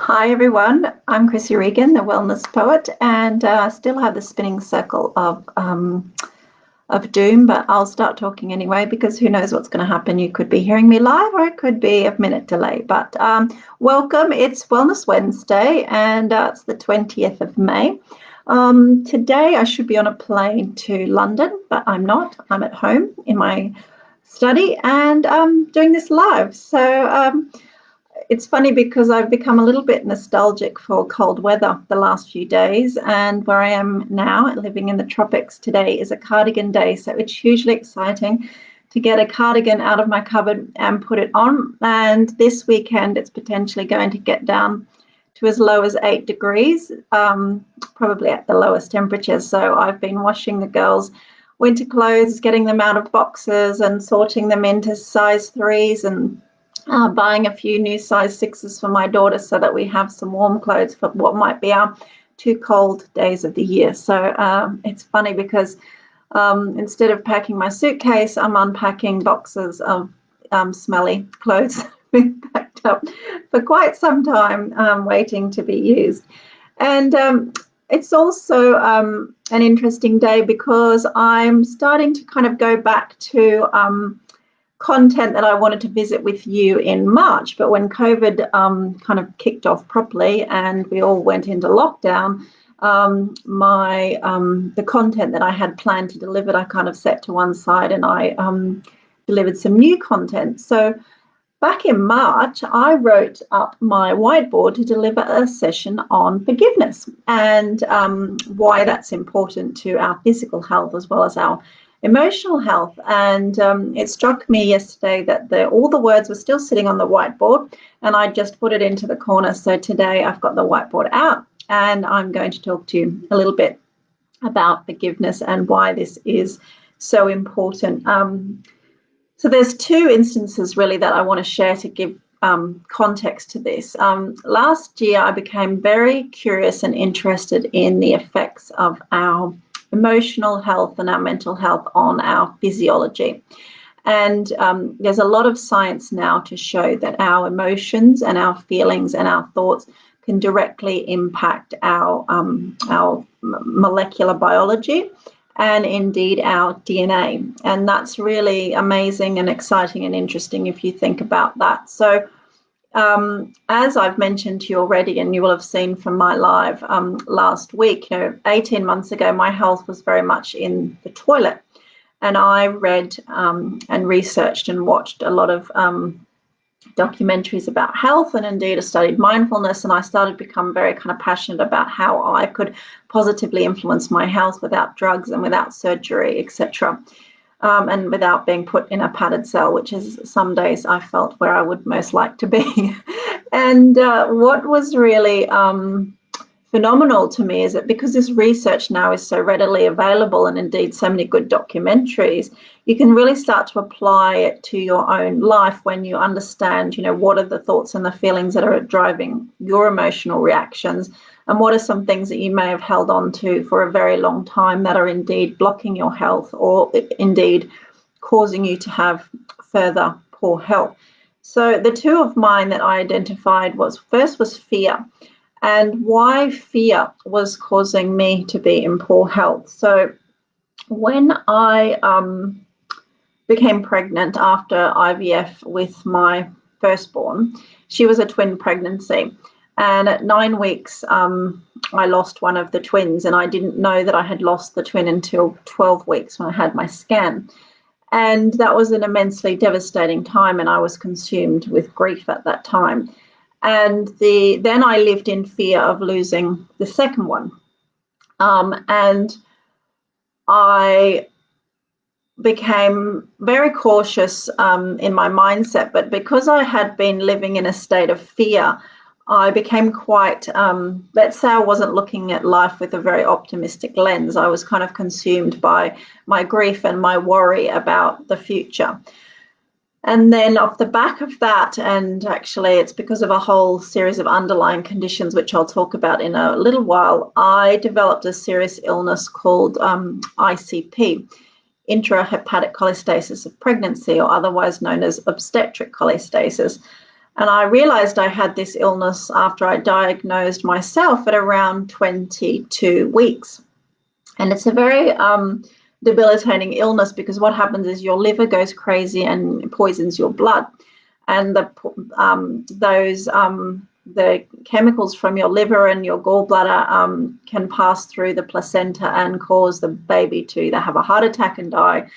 Hi everyone, I'm Chrissy Regan, the wellness poet, and still have the spinning circle of doom, but I'll start talking anyway because who knows what's going to happen. You could be hearing me live or it could be a minute delay, but welcome. It's Wellness Wednesday and it's the 20th of May. Today I should be on a plane to London, but I'm not. I'm at home in my study and doing this live. So it's funny because I've become a little bit nostalgic for cold weather the last few days, and where I am now, living in the tropics, today is a cardigan day, so it's hugely exciting to get a cardigan out of my cupboard and put it on. And this weekend it's potentially going to get down to as low as 8 degrees, probably at the lowest temperatures. So I've been washing the girls' winter clothes, getting them out of boxes and sorting them into size 3s and buying a few new size 6s for my daughter so that we have some warm clothes for what might be our 2 cold days of the year. So it's funny because instead of packing my suitcase, I'm unpacking boxes of smelly clothes being packed up for quite some time, waiting to be used. And it's also an interesting day because I'm starting to kind of go back to content that I wanted to visit with you in March, but when COVID kind of kicked off properly and we all went into lockdown, the content that I had planned to deliver, I kind of set to one side and I delivered some new content. So back in March, I wrote up my whiteboard to deliver a session on forgiveness and why that's important to our physical health as well as our emotional health. And it struck me yesterday that all the words were still sitting on the whiteboard and I just put it into the corner. So today I've got the whiteboard out and I'm going to talk to you a little bit about forgiveness and why this is so important. So there's 2 instances really that I want to share to give context to this. Last year I became very curious and interested in the effects of our emotional health and our mental health on our physiology. And there's a lot of science now to show that our emotions and our feelings and our thoughts can directly impact our molecular biology and indeed our DNA. And that's really amazing and exciting and interesting if you think about that. So as I've mentioned to you already, and you will have seen from my live last week, 18 months ago, my health was very much in the toilet. And I read and researched and watched a lot of documentaries about health, and indeed I studied mindfulness, and I started to become very kind of passionate about how I could positively influence my health without drugs and without surgery, etc. And without being put in a padded cell, which is some days I felt where I would most like to be. And what was really phenomenal to me is that because this research now is so readily available and indeed so many good documentaries, you can really start to apply it to your own life when you understand, what are the thoughts and the feelings that are driving your emotional reactions, and what are some things that you may have held on to for a very long time that are indeed blocking your health or indeed causing you to have further poor health. So the 2 of mine that I identified was fear, and why fear was causing me to be in poor health. So when I became pregnant after IVF with my firstborn, she was a twin pregnancy. And at 9 weeks, I lost one of the twins, and I didn't know that I had lost the twin until 12 weeks when I had my scan. And that was an immensely devastating time, and I was consumed with grief at that time. And then I lived in fear of losing the second one. And I became very cautious in my mindset, but because I had been living in a state of fear, I became quite, let's say I wasn't looking at life with a very optimistic lens. I was kind of consumed by my grief and my worry about the future. And then off the back of that, and actually it's because of a whole series of underlying conditions, which I'll talk about in a little while, I developed a serious illness called ICP, intrahepatic cholestasis of pregnancy, or otherwise known as obstetric cholestasis. And I realized I had this illness after I diagnosed myself at around 22 weeks. And it's a very debilitating illness, because what happens is your liver goes crazy and poisons your blood. And the chemicals from your liver and your gallbladder can pass through the placenta and cause the baby to either have a heart attack and die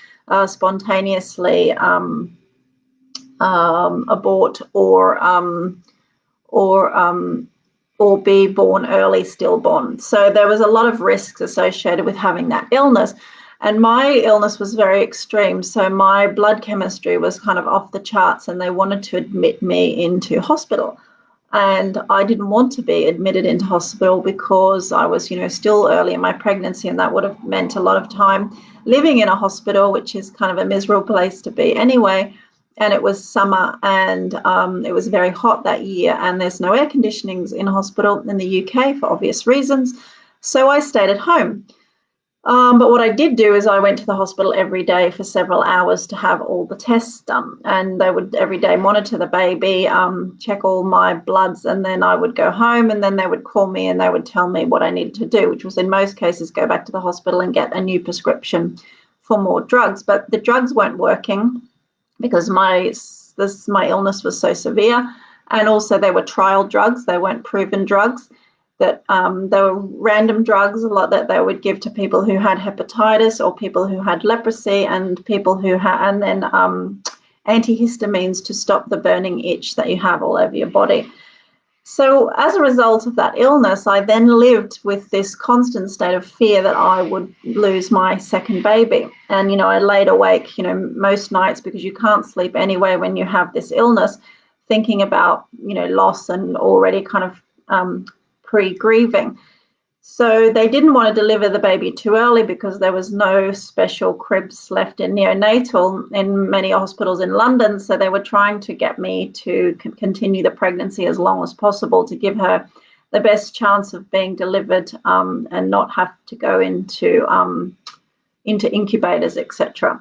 spontaneously, abort, or be born early, stillborn. So there was a lot of risks associated with having that illness. And my illness was very extreme. So my blood chemistry was kind of off the charts, and they wanted to admit me into hospital. And I didn't want to be admitted into hospital because I was, still early in my pregnancy, and that would have meant a lot of time living in a hospital, which is kind of a miserable place to be anyway. And it was summer, and it was very hot that year, and there's no air conditioning in hospital in the UK for obvious reasons. So I stayed at home. But what I did do is I went to the hospital every day for several hours to have all the tests done. And they would every day monitor the baby, check all my bloods, and then I would go home, and then they would call me and they would tell me what I needed to do, which was in most cases go back to the hospital and get a new prescription for more drugs. But the drugs weren't working because my illness was so severe. And also they were trial drugs. They weren't proven drugs. That they were random drugs, a lot that they would give to people who had hepatitis or people who had leprosy, and people who had, and then antihistamines to stop the burning itch that you have all over your body. So as a result of that illness, I then lived with this constant state of fear that I would lose my second baby. And, I laid awake, most nights, because you can't sleep anyway when you have this illness, thinking about, loss and already kind of pre-grieving. So they didn't want to deliver the baby too early because there was no special cribs left in neonatal in many hospitals in London. So they were trying to get me to continue the pregnancy as long as possible to give her the best chance of being delivered and not have to go into incubators, etc.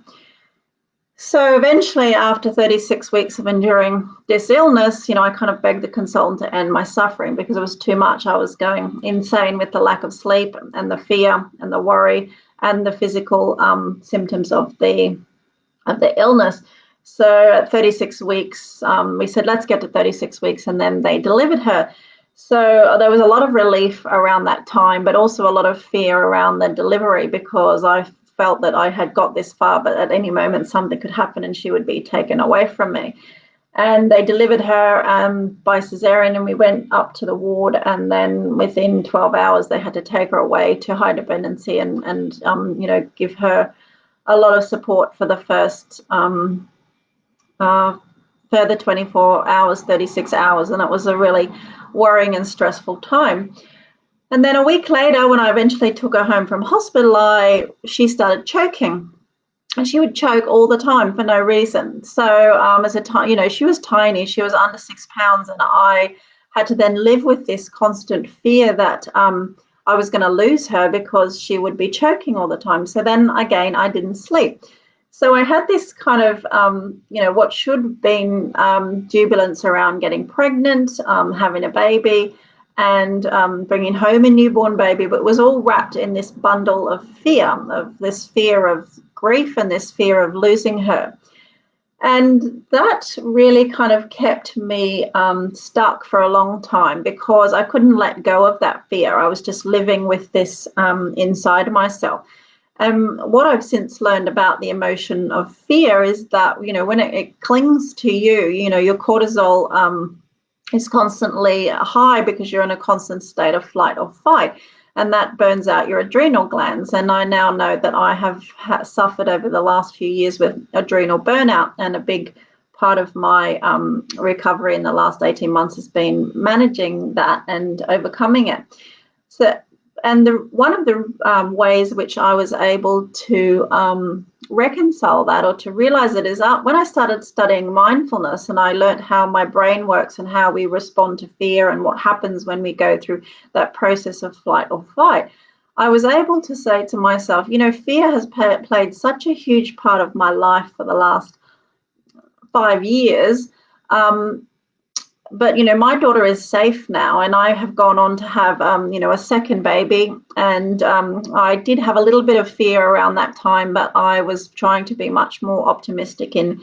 So eventually, after 36 weeks of enduring this illness, I kind of begged the consultant to end my suffering because it was too much. I was going insane with the lack of sleep and the fear and the worry and the physical symptoms of the illness. So at 36 weeks, we said, let's get to 36 weeks, and then they delivered her. So there was a lot of relief around that time, but also a lot of fear around the delivery, because I felt that I had got this far, but at any moment something could happen and she would be taken away from me. And they delivered her by cesarean, and we went up to the ward, and then within 12 hours they had to take her away to high dependency and give her a lot of support for the first further 24 hours, 36 hours, and it was a really worrying and stressful time. And then a week later, when I eventually took her home from hospital, she started choking, and she would choke all the time for no reason. So she was tiny, she was under 6 pounds, and I had to then live with this constant fear that I was going to lose her because she would be choking all the time. So then again, I didn't sleep. So I had this kind of, what should have been jubilance around getting pregnant, having a baby, and bringing home a newborn baby, but it was all wrapped in this bundle of this fear of grief and this fear of losing her. And that really kind of kept me stuck for a long time, because I couldn't let go of that fear. I was just living with this inside myself. What I've since learned about the emotion of fear is that, when it clings to you, your cortisol is constantly high because you're in a constant state of flight or fight, and that burns out your adrenal glands. And I now know that I have suffered over the last few years with adrenal burnout, and a big part of my recovery in the last 18 months has been managing that and overcoming it. So, and one of the ways which I was able to reconcile that, or to realize it, is when I started studying mindfulness, and I learned how my brain works and how we respond to fear and what happens when we go through that process of flight or fight. I was able to say to myself, fear has played such a huge part of my life for the last 5 years. but my daughter is safe now, and I have gone on to have a second baby, and I did have a little bit of fear around that time, but I was trying to be much more optimistic in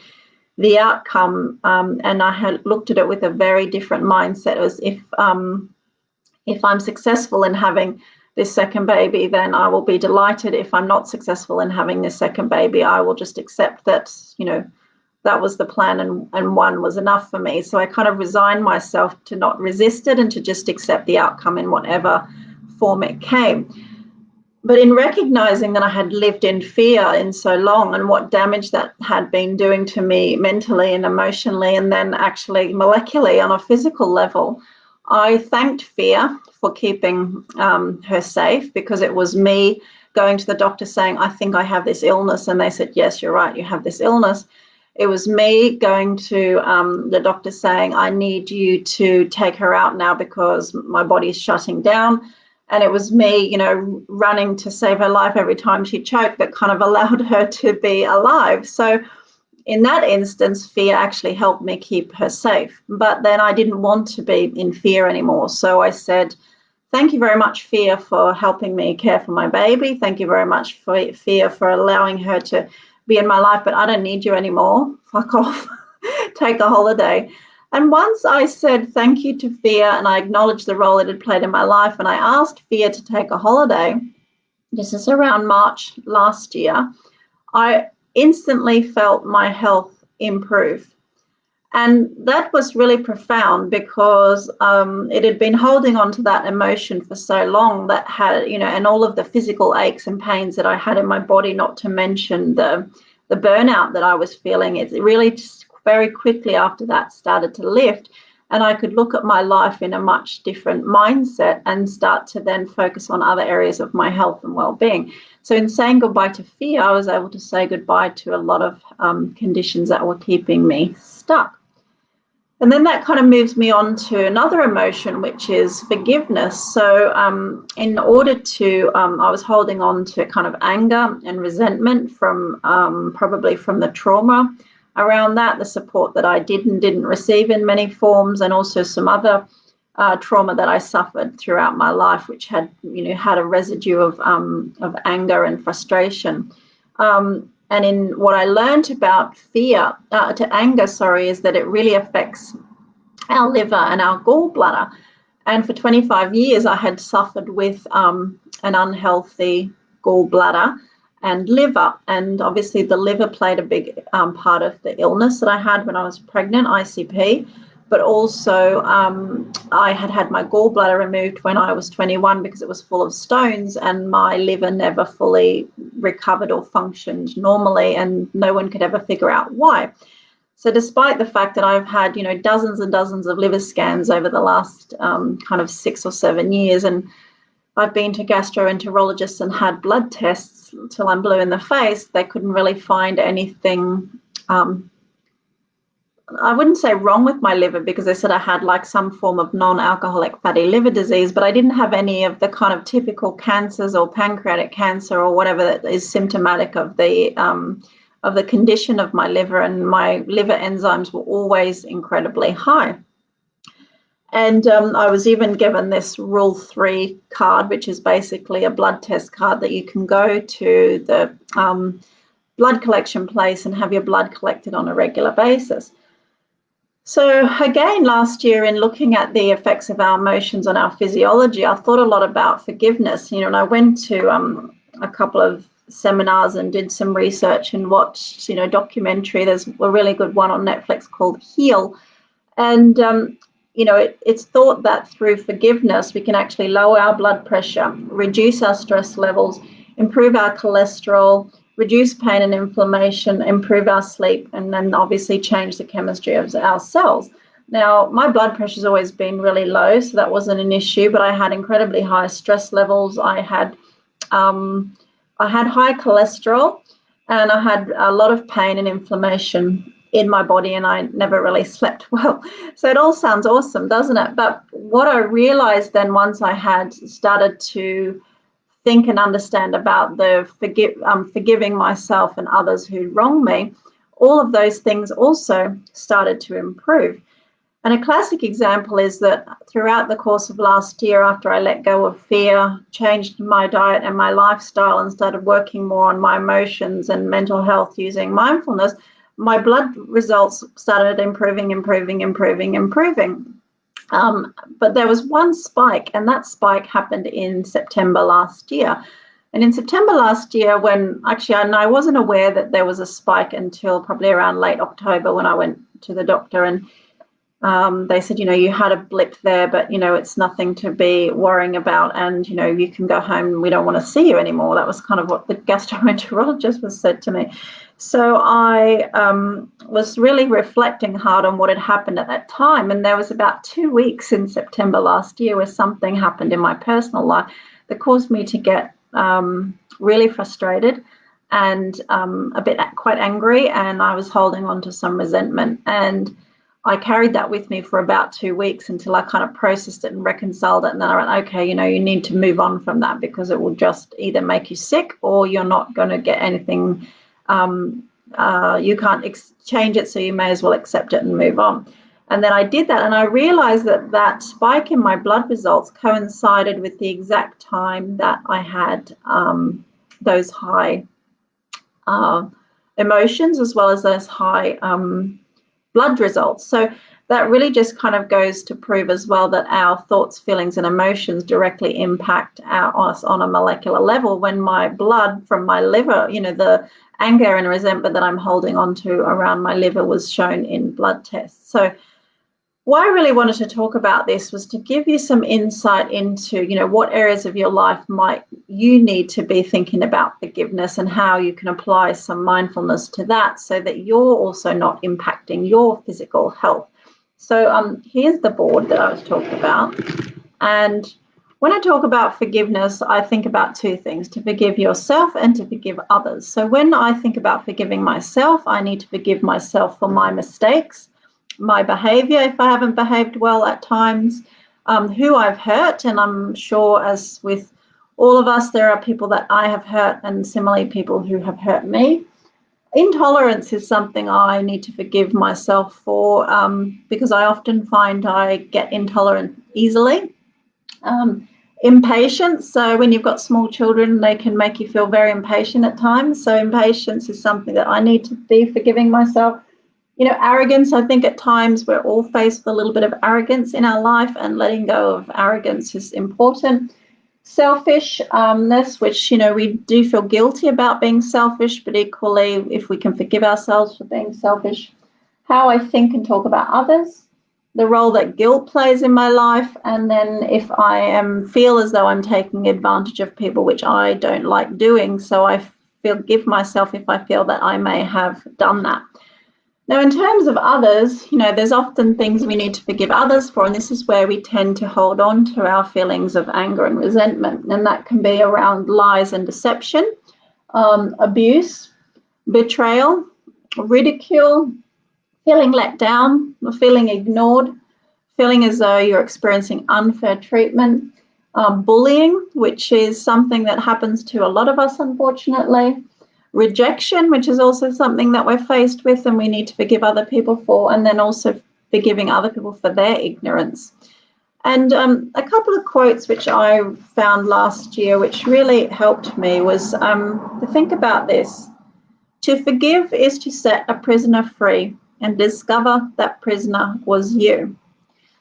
the outcome, and I had looked at it with a very different mindset. It was if I'm successful in having this second baby, then I will be delighted. If I'm not successful in having this second baby, I will just accept that that was the plan, and one was enough for me. So I kind of resigned myself to not resist it and to just accept the outcome in whatever form it came. But in recognizing that I had lived in fear in so long, and what damage that had been doing to me mentally and emotionally, and then actually molecularly on a physical level, I thanked fear for keeping her safe, because it was me going to the doctor saying, I think I have this illness. And they said, yes, you're right, you have this illness. It was me going to the doctor saying, I need you to take her out now because my body's shutting down. And it was me, running to save her life every time she choked, that kind of allowed her to be alive. So in that instance, fear actually helped me keep her safe. But then I didn't want to be in fear anymore. So I said, thank you very much, fear, for helping me care for my baby. Thank you very much, for fear, for allowing her to be in my life, but I don't need you anymore. Fuck off. Take a holiday. And once I said thank you to fear, and I acknowledged the role it had played in my life, and I asked fear to take a holiday, this is around March last year, I instantly felt my health improve. And that was really profound, because it had been holding on to that emotion for so long, that had, and all of the physical aches and pains that I had in my body, not to mention the burnout that I was feeling. It really just very quickly after that started to lift. And I could look at my life in a much different mindset and start to then focus on other areas of my health and well-being. So in saying goodbye to fear, I was able to say goodbye to a lot of conditions that were keeping me stuck. And then that kind of moves me on to another emotion, which is forgiveness. So in order to, I was holding on to kind of anger and resentment from probably from the trauma around that, the support that I did and didn't receive in many forms, and also some other trauma that I suffered throughout my life, which had, had a residue of anger and frustration. And in what I learned about anger, is that it really affects our liver and our gallbladder. And for 25 years, I had suffered with an unhealthy gallbladder and liver. And obviously the liver played a big part of the illness that I had when I was pregnant, ICP. But also I had my gallbladder removed when I was 21 because it was full of stones, and my liver never fully recovered or functioned normally, and no one could ever figure out why. So despite the fact that I've had, dozens and dozens of liver scans over the last kind of 6 or 7 years, and I've been to gastroenterologists and had blood tests till I'm blue in the face, they couldn't really find anything I wouldn't say wrong with my liver, because they said I had like some form of non-alcoholic fatty liver disease, but I didn't have any of the kind of typical cancers or pancreatic cancer or whatever that is symptomatic of the condition of my liver, and my liver enzymes were always incredibly high. And I was even given this Rule 3 card, which is basically a blood test card that you can go to the blood collection place and have your blood collected on a regular basis. So again, last year, in looking at the effects of our emotions on our physiology, I thought a lot about forgiveness, and I went to a couple of seminars and did some research and watched, documentary. There's a really good one on Netflix called Heal. And, it's thought that through forgiveness, we can actually lower our blood pressure, reduce our stress levels, improve our cholesterol, reduce pain and inflammation, improve our sleep, and then obviously change the chemistry of our cells. Now, my blood pressure has always been really low, so that wasn't an issue, but I had incredibly high stress levels. I had high cholesterol, and I had a lot of pain and inflammation in my body, and I never really slept well. So it all sounds awesome, doesn't it? But what I realized then, once I had started to think and understand about the forgiving myself and others who wronged me, all of those things also started to improve. And a classic example is that throughout the course of last year, after I let go of fear, changed my diet and my lifestyle, and started working more on my emotions and mental health using mindfulness, my blood results started improving. But there was one spike, and that spike happened in September last year. And in September last year, when actually I wasn't aware that there was a spike until probably around late October when I went to the doctor, and they said, you had a blip there, but, it's nothing to be worrying about, and, you can go home and we don't want to see you anymore. That was kind of what the gastroenterologist was said to me. So I was really reflecting hard on what had happened at that time. And there was about 2 weeks in September last year where something happened in my personal life that caused me to get really frustrated and quite angry. And I was holding on to some resentment. And I carried that with me for about 2 weeks until I kind of processed it and reconciled it. And then I went, okay, you need to move on from that, because it will just either make you sick or you're not going to get anything. You can't change it, so you may as well accept it and move on. And then I did that, and I realized that that spike in my blood results coincided with the exact time that I had those high emotions as well as those high blood results. So that really just kind of goes to prove as well that our thoughts, feelings, and emotions directly impact us on a molecular level. When my blood from my liver, the anger and resentment that I'm holding on to around my liver was shown in blood tests. So why I really wanted to talk about this was to give you some insight into, what areas of your life might you need to be thinking about forgiveness, and how you can apply some mindfulness to that so that you're also not impacting your physical health. So here's the board that I was talking about. And when I talk about forgiveness, I think about two things: to forgive yourself and to forgive others. So when I think about forgiving myself, I need to forgive myself for my mistakes, my behavior if I haven't behaved well at times, who I've hurt. And I'm sure, as with all of us, there are people that I have hurt, and similarly people who have hurt me. Intolerance is something I need to forgive myself for, because I often find I get intolerant easily. Impatience. So when you've got small children, they can make you feel very impatient at times. So impatience is something that I need to be forgiving myself. Arrogance, I think at times we're all faced with a little bit of arrogance in our life, and letting go of arrogance is important. Selfishness, which, we do feel guilty about being selfish, but equally, if we can forgive ourselves for being selfish. How I think and talk about others, the role that guilt plays in my life, and then if I feel as though I'm taking advantage of people, which I don't like doing, so I forgive myself if I feel that I may have done that. Now, in terms of others, there's often things we need to forgive others for, and this is where we tend to hold on to our feelings of anger and resentment, and that can be around lies and deception, abuse, betrayal, ridicule, feeling let down, feeling ignored, feeling as though you're experiencing unfair treatment, bullying, which is something that happens to a lot of us, unfortunately. Rejection, which is also something that we're faced with and we need to forgive other people for, and then also forgiving other people for their ignorance. And a couple of quotes which I found last year which really helped me was to think about this. To forgive is to set a prisoner free and discover that prisoner was you.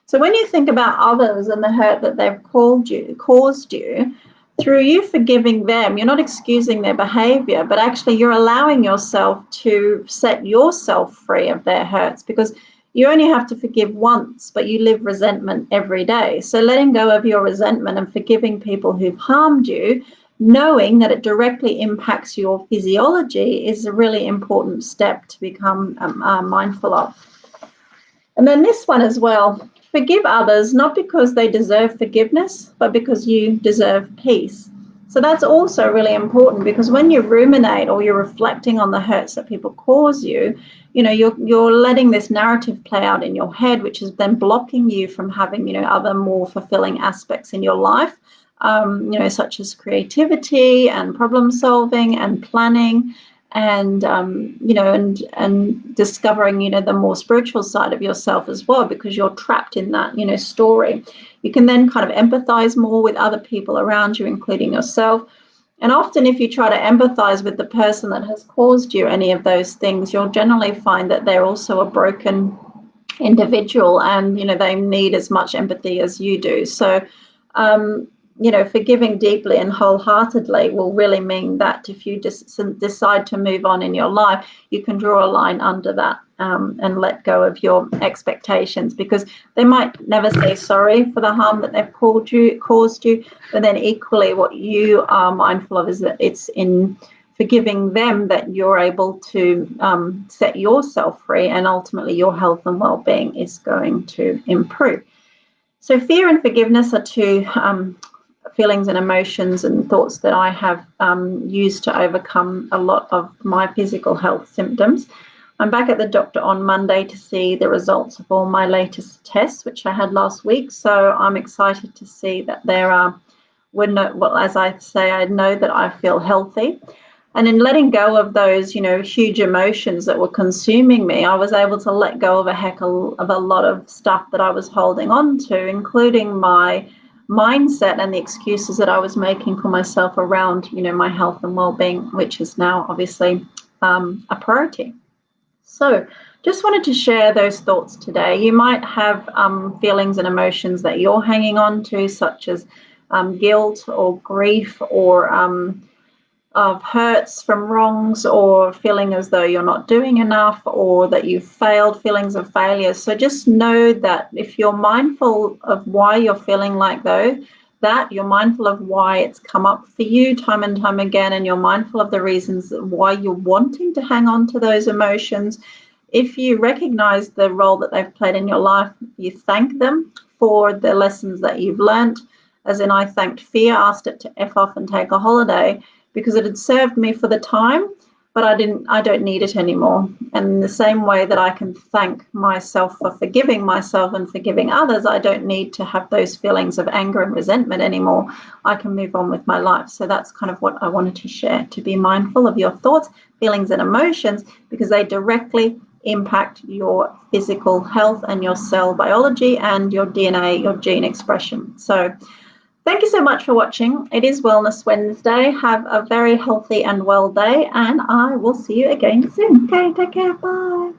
So when you think about others and the hurt that they've caused you, through you forgiving them, you're not excusing their behavior, but actually you're allowing yourself to set yourself free of their hurts, because you only have to forgive once, but you live resentment every day. So letting go of your resentment and forgiving people who've harmed you, knowing that it directly impacts your physiology, is a really important step to become mindful of. And then this one as well. Forgive others, not because they deserve forgiveness, but because you deserve peace. So that's also really important, because when you ruminate or you're reflecting on the hurts that people cause you, you're letting this narrative play out in your head, which is then blocking you from having, other more fulfilling aspects in your life, such as creativity and problem solving and planning and and discovering the more spiritual side of yourself as well, because you're trapped in that story. You can then kind of empathize more with other people around you, including yourself. And often if you try to empathize with the person that has caused you any of those things, you'll generally find that they're also a broken individual, and they need as much empathy as you do. So forgiving deeply and wholeheartedly will really mean that if you just decide to move on in your life, you can draw a line under that, and let go of your expectations, because they might never say sorry for the harm that they've caused you, but then equally what you are mindful of is that it's in forgiving them that you're able to set yourself free, and ultimately your health and well-being is going to improve. So fear and forgiveness are two feelings and emotions and thoughts that I have used to overcome a lot of my physical health symptoms. I'm back at the doctor on Monday to see the results of all my latest tests, which I had last week. So I'm excited to see that there are, as I say, I know that I feel healthy. And in letting go of those, huge emotions that were consuming me, I was able to let go of a lot of stuff that I was holding on to, including my mindset and the excuses that I was making for myself around, my health and well-being, which is now obviously a priority. So just wanted to share those thoughts today. You might have feelings and emotions that you're hanging on to, such as guilt or grief, or of hurts from wrongs, or feeling as though you're not doing enough, or that you've failed, feelings of failure. So just know that if you're mindful of why you're feeling like that you're mindful of why it's come up for you time and time again, and you're mindful of the reasons why you're wanting to hang on to those emotions. If you recognize the role that they've played in your life, you thank them for the lessons that you've learned. As in, I thanked fear, asked it to F off and take a holiday, because it had served me for the time, but I don't need it anymore. And in the same way that I can thank myself for forgiving myself and forgiving others, I don't need to have those feelings of anger and resentment anymore. I can move on with my life. So that's kind of what I wanted to share, to be mindful of your thoughts, feelings, and emotions, because they directly impact your physical health and your cell biology and your DNA, your gene expression. So thank you so much for watching. It is Wellness Wednesday. Have a very healthy and well day, and I will see you again soon. Okay, take care. Bye.